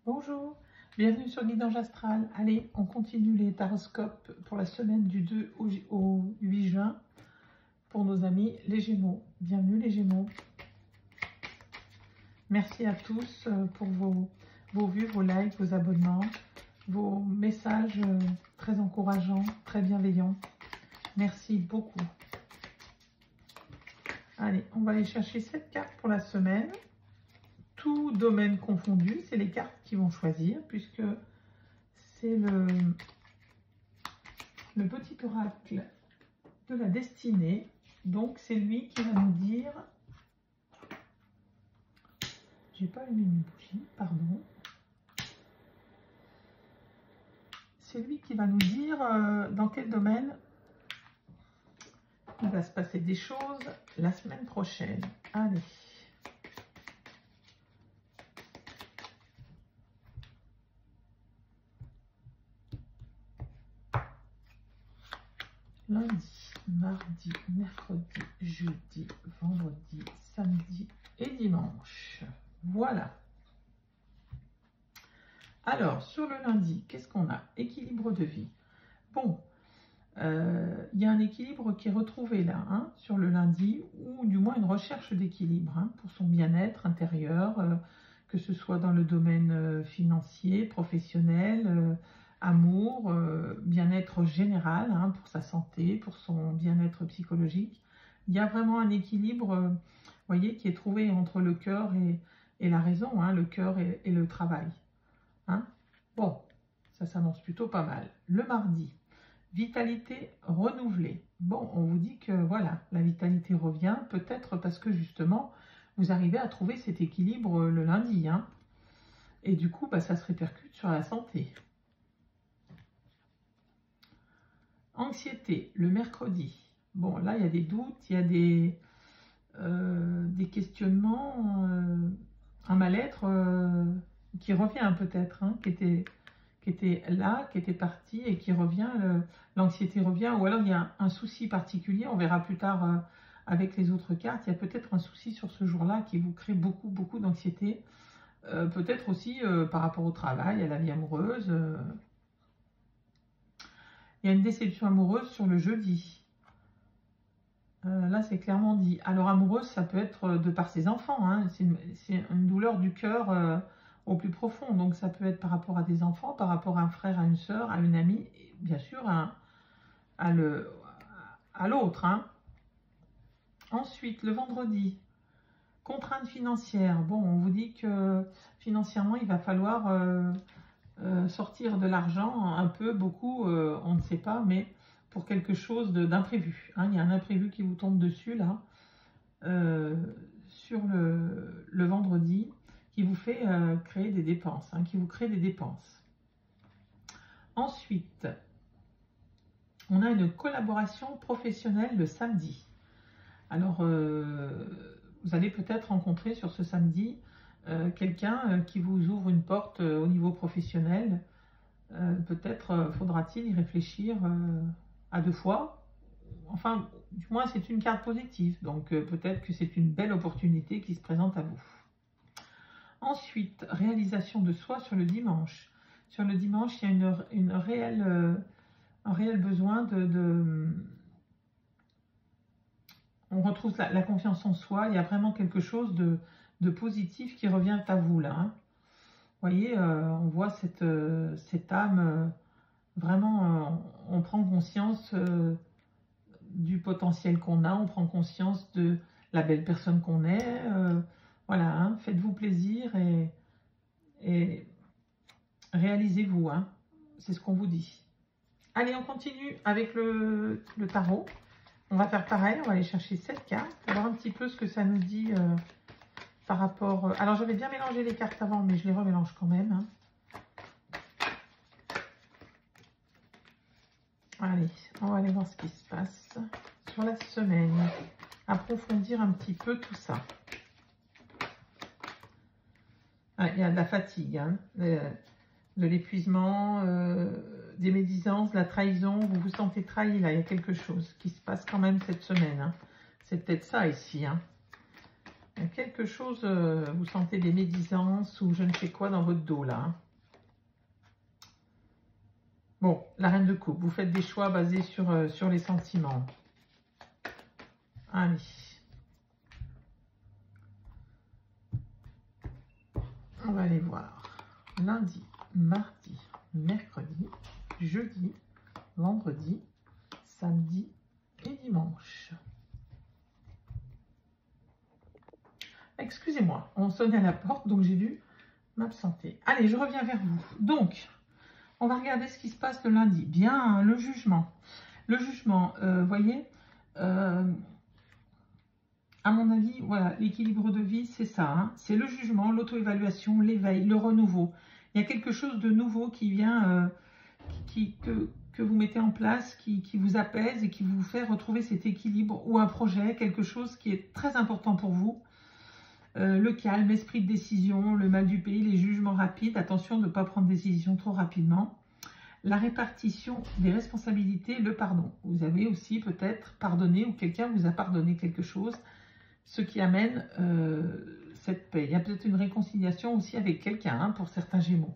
Bonjour, bienvenue sur Guidage Astral. Allez, on continue les taroscopes pour la semaine du 2 au 8 juin pour nos amis les Gémeaux. Bienvenue les Gémeaux. Merci à tous pour vos vues, vos likes, vos abonnements, vos messages très encourageants, très bienveillants. Merci beaucoup. Allez, on va aller chercher 7 cartes pour la semaine. Tout domaine confondu, c'est les cartes qui vont choisir, puisque c'est le petit oracle de la destinée. Donc, c'est lui qui va nous dire... J'ai pas allumé une bougie, pardon. C'est lui qui va nous dire dans quel domaine il va se passer des choses la semaine prochaine. Allez. Lundi, mardi, mercredi, jeudi, vendredi, samedi et dimanche. Voilà. Alors, sur le lundi, qu'est-ce qu'on a? Équilibre de vie. Bon, il y a un équilibre qui est retrouvé là, hein, sur le lundi, ou du moins une recherche d'équilibre hein, pour son bien-être intérieur, que ce soit dans le domaine financier, professionnel, amour, bien-être général, hein, pour sa santé, pour son bien-être psychologique. Il y a vraiment un équilibre, vous voyez, qui est trouvé entre le cœur et la raison, hein, le cœur et le travail. Hein. Bon, ça s'annonce plutôt pas mal. Le mardi, vitalité renouvelée. Bon, on vous dit que voilà, la vitalité revient, peut-être parce que justement, vous arrivez à trouver cet équilibre le lundi. Hein, et du coup, bah, ça se répercute sur la santé. Anxiété, le mercredi. Bon, là, il y a des doutes, il y a des questionnements, un mal-être qui revient peut-être, hein, qui était là, qui était parti et qui revient, l'anxiété revient, ou alors il y a un souci particulier, on verra plus tard avec les autres cartes, il y a peut-être un souci sur ce jour-là qui vous crée beaucoup d'anxiété, peut-être aussi par rapport au travail, à la vie amoureuse. Il y a une déception amoureuse sur le jeudi. Là, c'est clairement dit. Alors, amoureuse, ça peut être de par ses enfants. Hein. C'est une douleur du cœur au plus profond. Donc, ça peut être par rapport à des enfants, par rapport à un frère, à une sœur, à une amie, et bien sûr à l'autre. Hein. Ensuite, le vendredi, contrainte financière. Bon, on vous dit que financièrement, il va falloir sortir de l'argent, un peu, beaucoup, on ne sait pas, mais pour quelque chose d'imprévu. Hein. Il y a un imprévu qui vous tombe dessus, là, sur le vendredi, qui vous fait créer des dépenses, hein, qui vous crée des dépenses. Ensuite, on a une collaboration professionnelle le samedi. Alors, vous allez peut-être rencontrer sur ce samedi quelqu'un qui vous ouvre une porte au niveau professionnel. Peut-être faudra-t-il y réfléchir à 2 fois. Enfin, du moins, c'est une carte positive. Donc, peut-être que c'est une belle opportunité qui se présente à vous. Ensuite, réalisation de soi sur le dimanche. Sur le dimanche, il y a un réel besoin on retrouve la confiance en soi. Il y a vraiment quelque chose de positif qui revient à vous, là. Hein. Vous voyez, on voit cette âme, vraiment, on prend conscience du potentiel qu'on a, on prend conscience de la belle personne qu'on est. Voilà, hein, faites-vous plaisir et réalisez-vous. Hein, c'est ce qu'on vous dit. Allez, on continue avec le tarot. On va faire pareil, on va aller chercher 7 cartes, pour voir un petit peu ce que ça nous dit par rapport... Alors, j'avais bien mélangé les cartes avant, mais je les remélange quand même. Hein. Allez, on va aller voir ce qui se passe sur la semaine. Approfondir un petit peu tout ça. Ah, il y a de la fatigue, hein, de l'épuisement, des médisances, la trahison. Vous vous sentez trahi, là, il y a quelque chose qui se passe quand même cette semaine. Hein. C'est peut-être ça ici. Hein. Il y a quelque chose, vous sentez des médisances ou je ne sais quoi dans votre dos là. Hein. Bon, la reine de coupe, vous faites des choix basés sur les sentiments. Allez. On va aller voir. Lundi, mardi, mercredi, jeudi, vendredi, samedi et dimanche. Excusez-moi, on sonnait à la porte, donc j'ai dû m'absenter. Allez, je reviens vers vous. Donc, on va regarder ce qui se passe le lundi. Bien, le jugement. Le jugement, voyez, à mon avis, voilà, l'équilibre de vie, c'est ça. Hein, c'est le jugement, l'auto-évaluation, l'éveil, le renouveau. Il y a quelque chose de nouveau qui vient, que vous mettez en place, qui vous apaise et qui vous fait retrouver cet équilibre ou un projet, quelque chose qui est très important pour vous. Le calme, l'esprit de décision, le mal du pays, les jugements rapides. Attention de ne pas prendre des décisions trop rapidement. La répartition des responsabilités, le pardon. Vous avez aussi peut-être pardonné ou quelqu'un vous a pardonné quelque chose, ce qui amène cette paix. Il y a peut-être une réconciliation aussi avec quelqu'un hein, pour certains Gémeaux.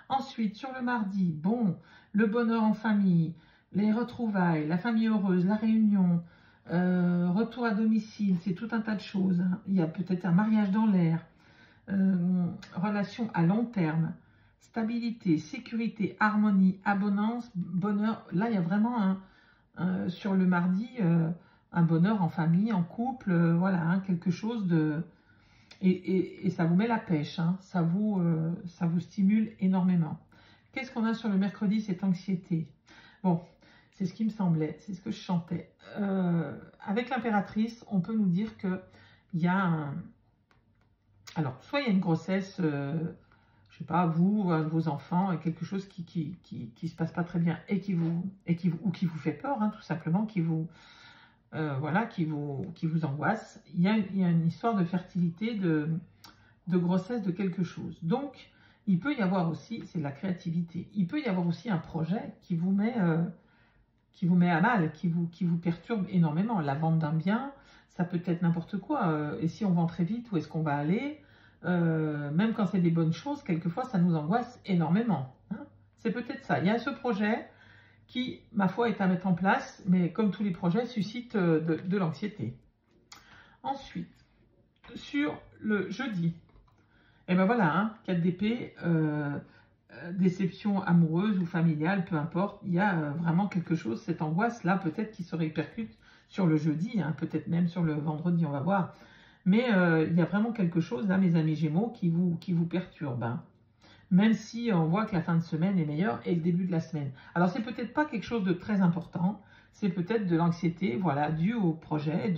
Ensuite, sur le mardi, bon, le bonheur en famille, les retrouvailles, la famille heureuse, la réunion, retour à domicile, c'est tout un tas de choses. Hein. Il y a peut-être un mariage dans l'air, relation à long terme, stabilité, sécurité, harmonie, abondance, bonheur. Là, il y a vraiment sur le mardi un bonheur en famille, en couple, voilà, hein, quelque chose de... Et ça vous met la pêche, hein, ça vous stimule énormément. Qu'est-ce qu'on a sur le mercredi? Cette anxiété. Bon, c'est ce qui me semblait, c'est ce que je chantais. Avec l'impératrice, on peut nous dire qu'il y a un... Alors, soit il y a une grossesse, je sais pas, vous, un de vos enfants, quelque chose qui se passe pas très bien et qui vous fait peur, hein, tout simplement, voilà, qui vous angoisse. Il y a une histoire de fertilité, de grossesse de quelque chose. Donc, il peut y avoir aussi, c'est de la créativité, il peut y avoir aussi un projet qui vous met à mal, qui vous perturbe énormément. La vente d'un bien, ça peut être n'importe quoi. Et si on vend très vite, où est-ce qu'on va aller? Même quand c'est des bonnes choses, quelquefois, ça nous angoisse énormément. Hein. C'est peut-être ça. Il y a ce projet qui, ma foi, est à mettre en place, mais comme tous les projets, suscite de l'anxiété. Ensuite, sur le jeudi, et ben voilà, hein, 4 d'épée, déception amoureuse ou familiale, peu importe, il y a vraiment quelque chose, cette angoisse-là, peut-être qui se répercute sur le jeudi, hein, peut-être même sur le vendredi, on va voir. Mais il y a vraiment quelque chose, là, mes amis Gémeaux, qui vous perturbe. Hein. Même si on voit que la fin de semaine est meilleure et le début de la semaine. Alors, c'est peut-être pas quelque chose de très important, c'est peut-être de l'anxiété, voilà, due au projet,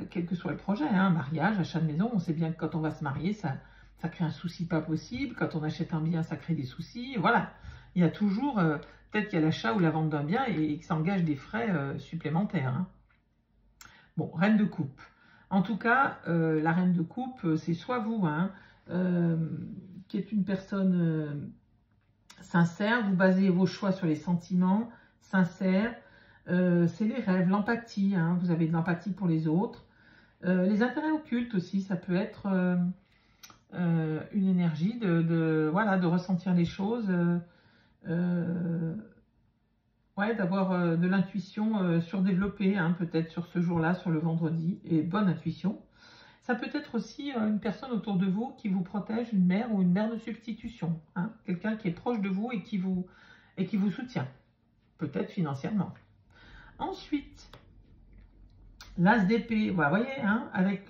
quel que soit le projet, hein, mariage, achat de maison, on sait bien que quand on va se marier, ça crée un souci pas possible, quand on achète un bien, ça crée des soucis, voilà. Il y a toujours, peut-être qu'il y a l'achat ou la vente d'un bien et que ça engage des frais supplémentaires. Hein. Bon, reine de coupe. En tout cas, la reine de coupe, c'est soit vous, hein, qui êtes une personne sincère, vous basez vos choix sur les sentiments sincères, c'est les rêves, l'empathie, hein, vous avez de l'empathie pour les autres. Les intérêts occultes aussi, ça peut être une énergie voilà, de ressentir les choses, ouais, d'avoir de l'intuition surdéveloppée, hein, peut-être sur ce jour-là, sur le vendredi, et bonne intuition. Ça peut être aussi une personne autour de vous qui vous protège, une mère ou une mère de substitution, hein, quelqu'un qui est proche de vous et qui vous soutient, peut-être financièrement. Ensuite, l'as d'épée, vous voyez, hein, avec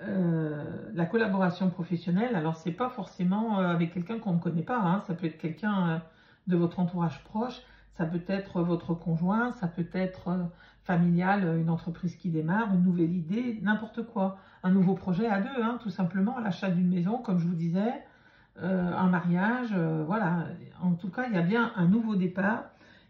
la collaboration professionnelle, alors c'est pas forcément avec quelqu'un qu'on ne connaît pas, hein, ça peut être quelqu'un de votre entourage proche, ça peut être votre conjoint, ça peut être familial, une entreprise qui démarre, une nouvelle idée, n'importe quoi. Un nouveau projet à deux, hein, tout simplement, l'achat d'une maison, comme je vous disais, un mariage, voilà. En tout cas, il y a bien un nouveau départ,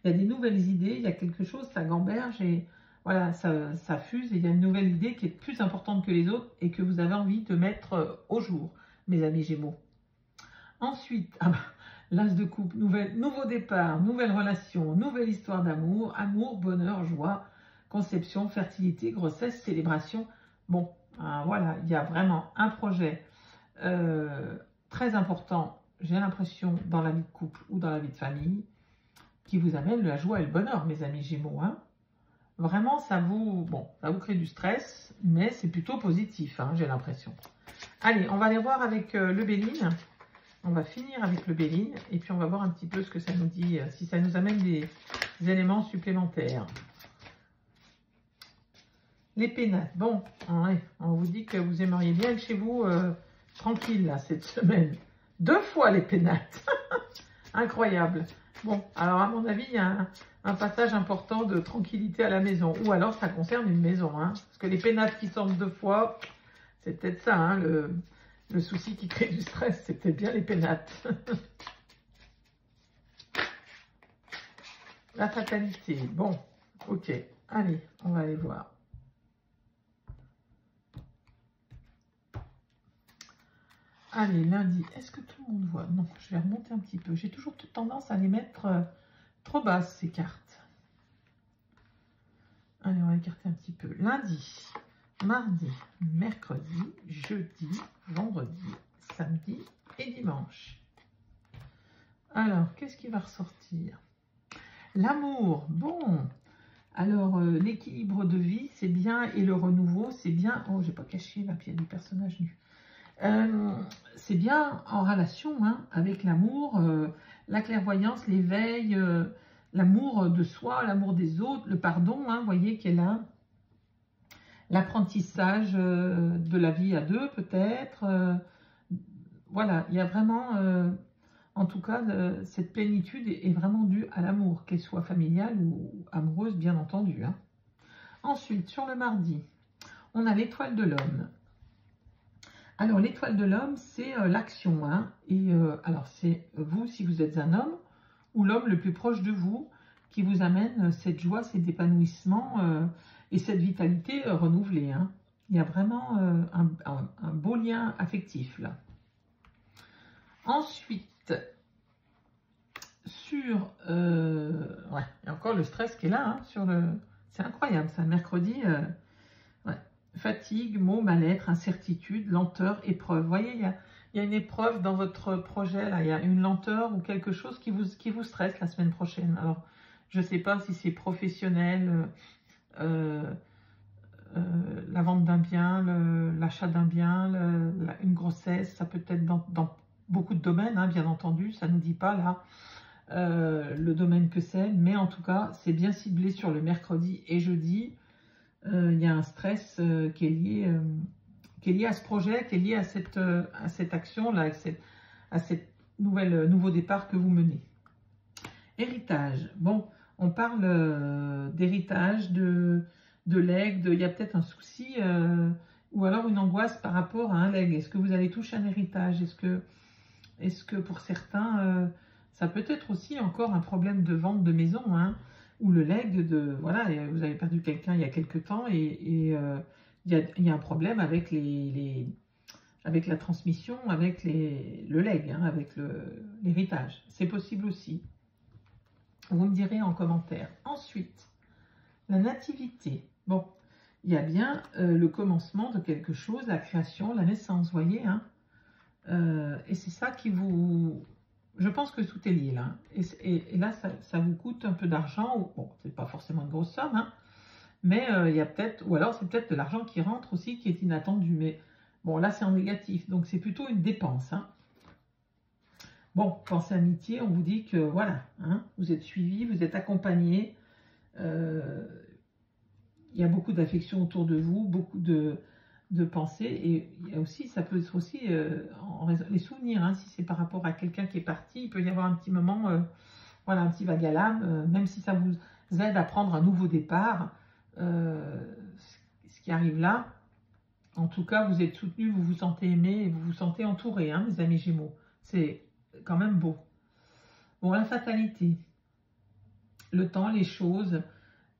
il y a des nouvelles idées, il y a quelque chose, ça gamberge et voilà, ça fuse et il y a une nouvelle idée qui est plus importante que les autres et que vous avez envie de mettre au jour, mes amis Gémeaux. Ensuite, l'as de coupe, nouveau départ, nouvelle relation, nouvelle histoire d'amour, amour, bonheur, joie, conception, fertilité, grossesse, célébration. Bon, Voilà, il y a vraiment un projet très important, j'ai l'impression, dans la vie de couple ou dans la vie de famille, qui vous amène la joie et le bonheur, mes amis Gémeaux. Hein. Vraiment, ça vous crée du stress, mais c'est plutôt positif, hein, j'ai l'impression. Allez, on va aller voir avec le Béline. On va finir avec le Béline, et puis on va voir un petit peu ce que ça nous dit, si ça nous amène des éléments supplémentaires. Les pénates. Bon, ouais, on vous dit que vous aimeriez bien être chez vous tranquille, là, cette semaine. 2 fois les pénates. Incroyable. Bon, alors à mon avis, il y a un passage important de tranquillité à la maison. Ou alors, ça concerne une maison. Hein, parce que les pénates qui sortent 2 fois, c'est peut-être ça, hein, le souci qui crée du stress, c'est peut-être bien les pénates. La fatalité. Bon, ok. Allez, on va aller voir. Allez, lundi. Est-ce que tout le monde voit? Non, je vais remonter un petit peu. J'ai toujours tendance à les mettre trop basses, ces cartes. Allez, on va écarter un petit peu. Lundi, mardi, mercredi, jeudi, vendredi, samedi et dimanche. Alors, qu'est-ce qui va ressortir? L'amour. Bon. Alors, l'équilibre de vie, c'est bien. Et le renouveau, c'est bien. Oh, j'ai pas caché la pièce du personnage nu. C'est bien en relation hein, avec l'amour, la clairvoyance, l'éveil, l'amour de soi, l'amour des autres, le pardon, hein, vous voyez qu'elle a l'apprentissage de la vie à deux peut-être. Voilà, il y a vraiment, en tout cas, cette plénitude est vraiment due à l'amour, qu'elle soit familiale ou amoureuse, bien entendu. Hein. Ensuite, sur le mardi, on a l'étoile de l'homme. Alors, l'étoile de l'homme, c'est l'action. Hein, et alors, c'est vous, si vous êtes un homme, ou l'homme le plus proche de vous, qui vous amène cette joie, cet épanouissement et cette vitalité renouvelée. Hein. Il y a vraiment un beau lien affectif, là. Ensuite, sur... ouais, il y a encore le stress qui est là, hein, sur le... C'est incroyable, ça, mercredi... ouais. Fatigue, maux, mal-être, incertitude, lenteur, épreuve. Vous voyez, il y a une épreuve dans votre projet, là. Il y a une lenteur ou quelque chose qui vous stresse la semaine prochaine. Alors, je ne sais pas si c'est professionnel, la vente d'un bien, l'achat d'un bien, une grossesse, ça peut être dans beaucoup de domaines, hein, bien entendu. Ça ne nous dit pas, là, le domaine que c'est. Mais en tout cas, c'est bien ciblé sur le mercredi et jeudi. Il y a un stress qui est lié à ce projet, qui est lié à cette action-là, à cette nouveau départ que vous menez. Héritage. Bon, on parle d'héritage, de legs, il y a peut-être un souci ou alors une angoisse par rapport à un leg. Est-ce que vous allez toucher un héritage? Est-ce que pour certains, ça peut être aussi encore un problème de vente de maison, hein, ou le leg voilà, vous avez perdu quelqu'un il y a quelque temps et il y a un problème avec avec la transmission, avec le leg, hein, avec l'héritage. C'est possible aussi. Vous me direz en commentaire. Ensuite, la nativité. Bon, il y a bien le commencement de quelque chose, la création, la naissance, vous voyez, hein, et c'est ça qui vous... Je pense que tout est lié là. Et là, ça vous coûte un peu d'argent. Bon, c'est pas forcément une grosse somme, hein, mais il y a peut-être... Ou alors, c'est peut-être de l'argent qui rentre aussi, qui est inattendu. Mais bon, là, c'est en négatif. Donc, c'est plutôt une dépense. Hein. Bon, pensée amitié, on vous dit que, voilà, hein, vous êtes suivi, vous êtes accompagné. Il y a beaucoup d'affection autour de vous, beaucoup de pensée, et il y a aussi, ça peut être aussi les souvenirs, hein, si c'est par rapport à quelqu'un qui est parti, il peut y avoir un petit moment, voilà, un petit vague à l'âme, même si ça vous aide à prendre un nouveau départ, ce qui arrive là, en tout cas, vous êtes soutenu, vous vous sentez aimé, et vous vous sentez entouré, hein, mes amis Gémeaux, c'est quand même beau. Bon, la fatalité, le temps, les choses,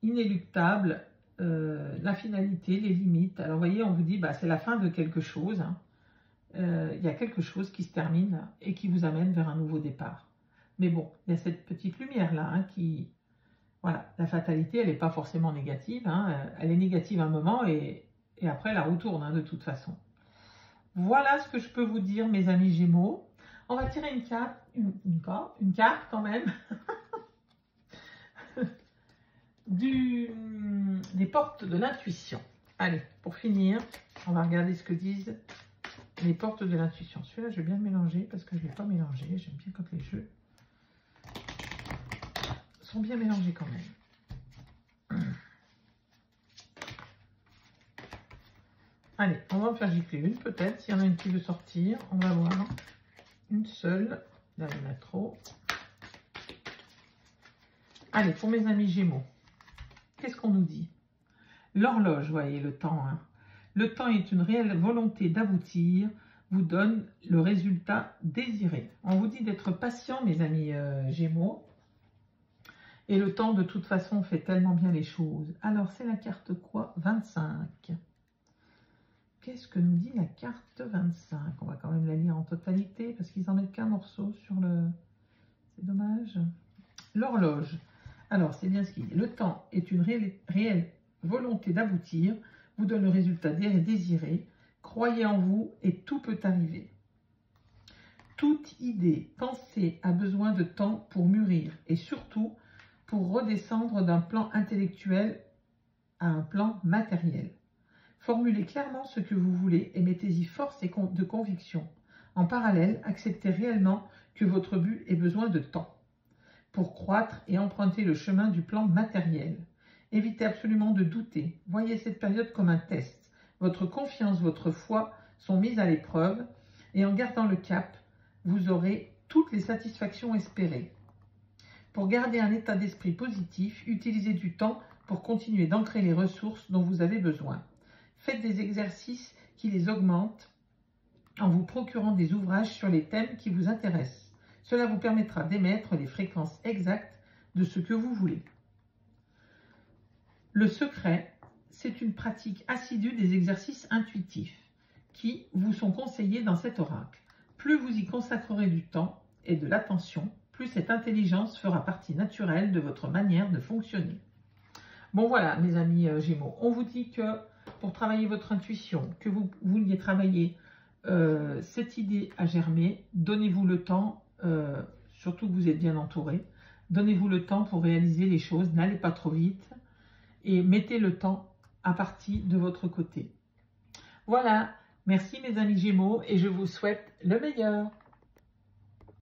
inéluctables, la finalité, les limites. Alors, vous voyez, on vous dit, bah, c'est la fin de quelque chose. Hein. Il y a quelque chose qui se termine et qui vous amène vers un nouveau départ. Mais bon, il y a cette petite lumière-là hein, qui... Voilà, la fatalité, elle n'est pas forcément négative. Hein. Elle est négative un moment et Et après, la roue tourne, hein, de toute façon. Voilà ce que je peux vous dire, mes amis Gémeaux. On va tirer une carte, une carte quand même, des portes de l'intuition. Allez, pour finir, on va regarder ce que disent les portes de l'intuition. Celui-là, je vais bien le mélanger parce que je ne l'ai pas mélangé. J'aime bien quand les jeux sont bien mélangés quand même. Allez, on va en faire gicler une peut-être. S'il y en a une qui veut sortir, on va voir. Une seule. Là, il y en a trop. Allez, pour mes amis Gémeaux, qu'est-ce qu'on nous dit? L'horloge, vous voyez, le temps. Hein. Le temps est une réelle volonté d'aboutir, vous donne le résultat désiré. On vous dit d'être patient, mes amis Gémeaux. Et le temps, de toute façon, fait tellement bien les choses. Alors, c'est la carte quoi? 25. Qu'est-ce que nous dit la carte 25? On va quand même la lire en totalité, parce qu'ils n'en mettent qu'un morceau sur le... C'est dommage. L'horloge. Alors, c'est bien ce qu'il dit. Le temps est une réelle volonté d'aboutir, vous donne le résultat désiré. Croyez en vous et tout peut arriver. Toute idée, pensée a besoin de temps pour mûrir et surtout pour redescendre d'un plan intellectuel à un plan matériel. Formulez clairement ce que vous voulez et mettez-y force et de conviction. En parallèle, acceptez réellement que votre but ait besoin de temps pour croître et emprunter le chemin du plan matériel. Évitez absolument de douter. Voyez cette période comme un test. Votre confiance, votre foi sont mises à l'épreuve et en gardant le cap, vous aurez toutes les satisfactions espérées. Pour garder un état d'esprit positif, utilisez du temps pour continuer d'ancrer les ressources dont vous avez besoin. Faites des exercices qui les augmentent en vous procurant des ouvrages sur les thèmes qui vous intéressent. Cela vous permettra d'émettre les fréquences exactes de ce que vous voulez. Le secret, c'est une pratique assidue des exercices intuitifs qui vous sont conseillés dans cet oracle. Plus vous y consacrerez du temps et de l'attention, plus cette intelligence fera partie naturelle de votre manière de fonctionner. Bon voilà, mes amis Gémeaux, on vous dit que pour travailler votre intuition, que vous vouliez travailler cette idée à germer, donnez-vous le temps, surtout que vous êtes bien entouré, donnez-vous le temps pour réaliser les choses, n'allez pas trop vite et mettez le temps à partie de votre côté. Voilà, merci mes amis Gémeaux et je vous souhaite le meilleur.